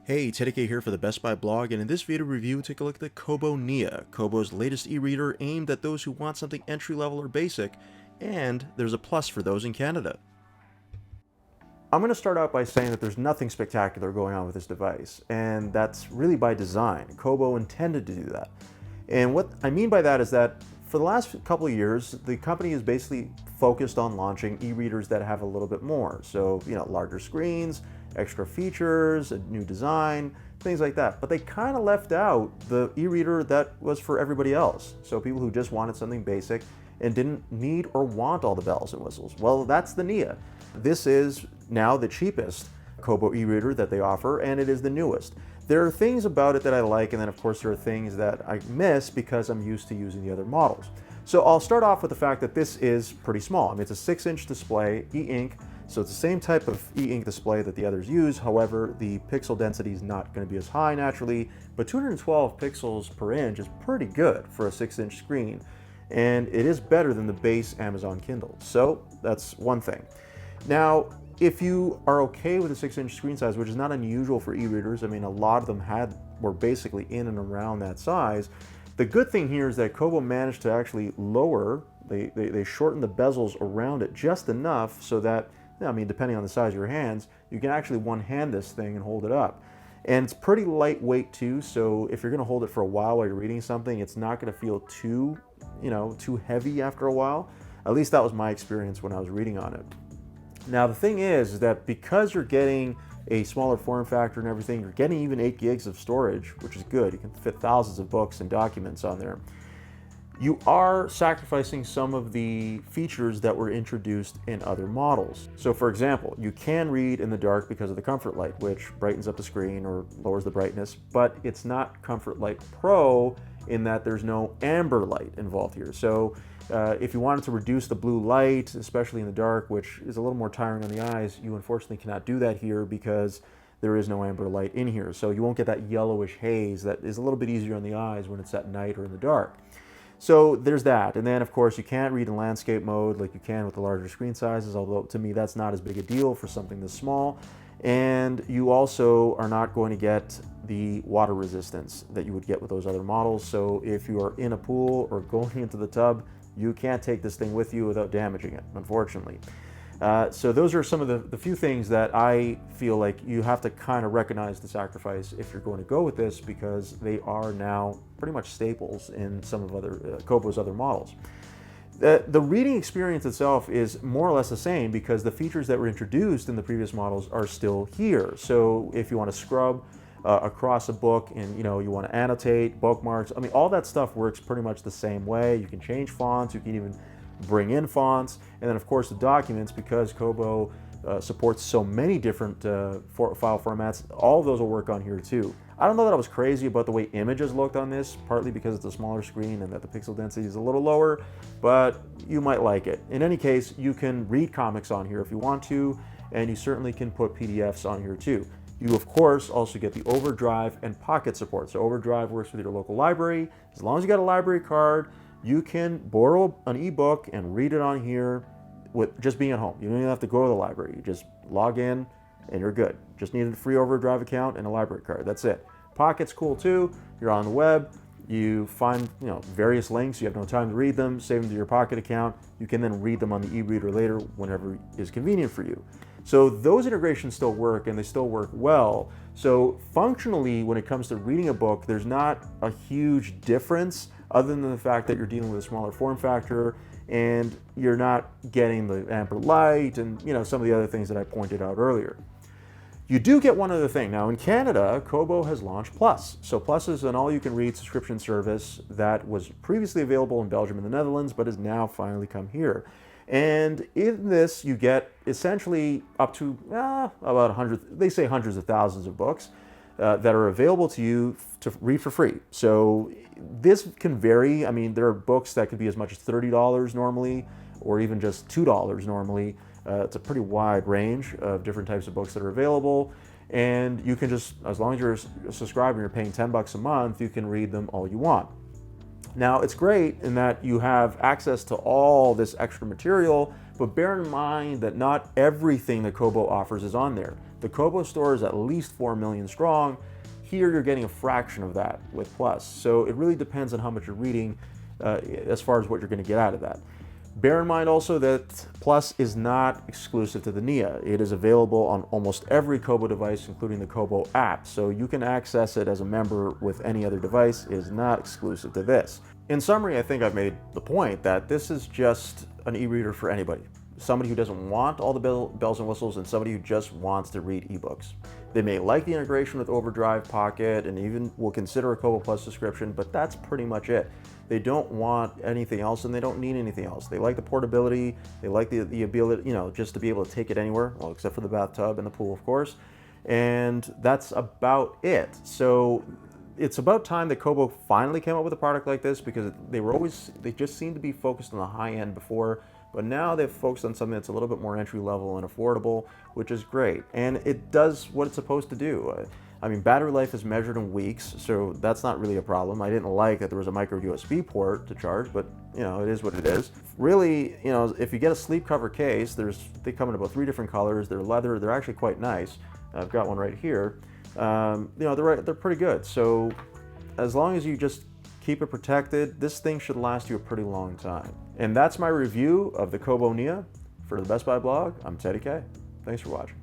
Hey, Tedeke here for the Best Buy blog, and in this video review, take a look at the Kobo Nia, Kobo's latest e-reader aimed at those who want something entry-level or basic, and there's a plus for those in Canada. I'm going to start out by saying that there's nothing spectacular going on with this device, and that's really by design. Kobo intended to do that. And what I mean by that is that for the last couple of years, the company is basically focused on launching e-readers that have a little bit more. So, larger screens, extra features, a new design, things like that. But they kind of left out the e-reader that was for everybody else. So people who just wanted something basic and didn't need or want all the bells and whistles. Well, that's the Nia. This is now the cheapest Kobo e-reader that they offer, and it is the newest. There are things about it that I like, and then of course there are things that I miss because I'm used to using the other models. So I'll start off with the fact that this is pretty small. I mean, it's a 6-inch display, e-ink, so it's the same type of e-ink display that the others use. However, the pixel density is not going to be as high naturally, but 212 pixels per inch is pretty good for a 6-inch screen, and it is better than the base Amazon Kindle. So that's one thing. Now, if you are okay with a 6-inch screen size, which is not unusual for e-readers, I mean, a lot of them were basically in and around that size. The good thing here is that Kobo managed to actually lower, they shortened the bezels around it just enough so that, I mean, depending on the size of your hands, you can actually one-hand this thing and hold it up. And it's pretty lightweight too, so if you're going to hold it for a while you're reading something, it's not going to feel too heavy after a while. At least that was my experience when I was reading on it. Now the thing is that because you're getting a smaller form factor and everything, you're getting even 8 gigs of storage, which is good. You can fit thousands of books and documents on there. You are sacrificing some of the features that were introduced in other models. So for example, you can read in the dark because of the Comfort Light, which brightens up the screen or lowers the brightness, but it's not Comfort Light Pro in that there's no amber light involved here. So if you wanted to reduce the blue light, especially in the dark, which is a little more tiring on the eyes, you unfortunately cannot do that here because there is no amber light in here. So you won't get that yellowish haze that is a little bit easier on the eyes when it's at night or in the dark. So there's that. And then of course you can't read in landscape mode like you can with the larger screen sizes, although to me that's not as big a deal for something this small. And you also are not going to get the water resistance that you would get with those other models. So if you are in a pool or going into the tub, you can't take this thing with you without damaging it, unfortunately. So those are some of the few things that I feel like you have to kind of recognize the sacrifice if you're going to go with this, because they are now pretty much staples in some of other Kobo's other models. The reading experience itself is more or less the same because the features that were introduced in the previous models are still here. So if you want to scrub across a book and you want to annotate, bookmarks, I mean, all that stuff works pretty much the same way. You can change fonts, you can even bring in fonts, and then of course the documents, because Kobo supports so many different file formats, all of those will work on here too. I don't know that I was crazy about the way images looked on this, partly because it's a smaller screen and that the pixel density is a little lower, but you might like it. In any case, you can read comics on here if you want to, and you certainly can put PDFs on here too. You of course also get the Overdrive and Pocket support. So Overdrive works with your local library. As long as you got a library card, you can borrow an ebook and read it on here with just being at home. You don't even have to go to the library. You just log in and you're good. Just need a free Overdrive account and a library card. That's it. Pocket's cool too. You're on the web. You find various links. You have no time to read them. Save them to your Pocket account. You can then read them on the e-reader later whenever is convenient for you. So those integrations still work, and they still work well. So functionally, when it comes to reading a book, there's not a huge difference other than the fact that you're dealing with a smaller form factor and you're not getting the amber light and some of the other things that I pointed out earlier. You do get one other thing. Now in Canada, Kobo has launched Plus. So Plus is an all-you-can-read subscription service that was previously available in Belgium and the Netherlands, but has now finally come here. And in this, you get essentially up to about 100, they say hundreds of thousands of books that are available to you to read for free. So this can vary. I mean, there are books that could be as much as $30 normally, or even just $2 normally. It's a pretty wide range of different types of books that are available. And you can just, as long as you're a subscriber and you're paying $10 a month, you can read them all you want. Now, it's great in that you have access to all this extra material, But bear in mind that not everything that Kobo offers is on there. The Kobo store is at least 4 million strong. Here you're getting a fraction of that with Plus. So it really depends on how much you're reading as far as what you're going to get out of that. Bear in mind also that Plus is not exclusive to the Nia. It is available on almost every Kobo device, including the Kobo app. So you can access it as a member with any other device. It is not exclusive to this. In summary, I think I've made the point that this is just an e-reader for anybody. Somebody who doesn't want all the bells and whistles and somebody who just wants to read ebooks. They may like the integration with Overdrive, Pocket, and even will consider a Kobo Plus subscription, but that's pretty much it. They don't want anything else and they don't need anything else. They like the portability, they like the ability, just to be able to take it anywhere, well, except for the bathtub and the pool, of course. And that's about it. So it's about time that Kobo finally came up with a product like this, because they just seemed to be focused on the high end before, but now they've focused on something that's a little bit more entry level and affordable, which is great. And it does what it's supposed to do. I mean, battery life is measured in weeks, so that's not really a problem. I didn't like that there was a micro USB port to charge, but it is what it is. Really, if you get a sleep cover case, they come in about 3 different colors. They're leather. They're actually quite nice. I've got one right here. They're pretty good. So as long as you just keep it protected, this thing should last you a pretty long time. And that's my review of the Kobo Nia. For the Best Buy blog, I'm Teddy K. Thanks for watching.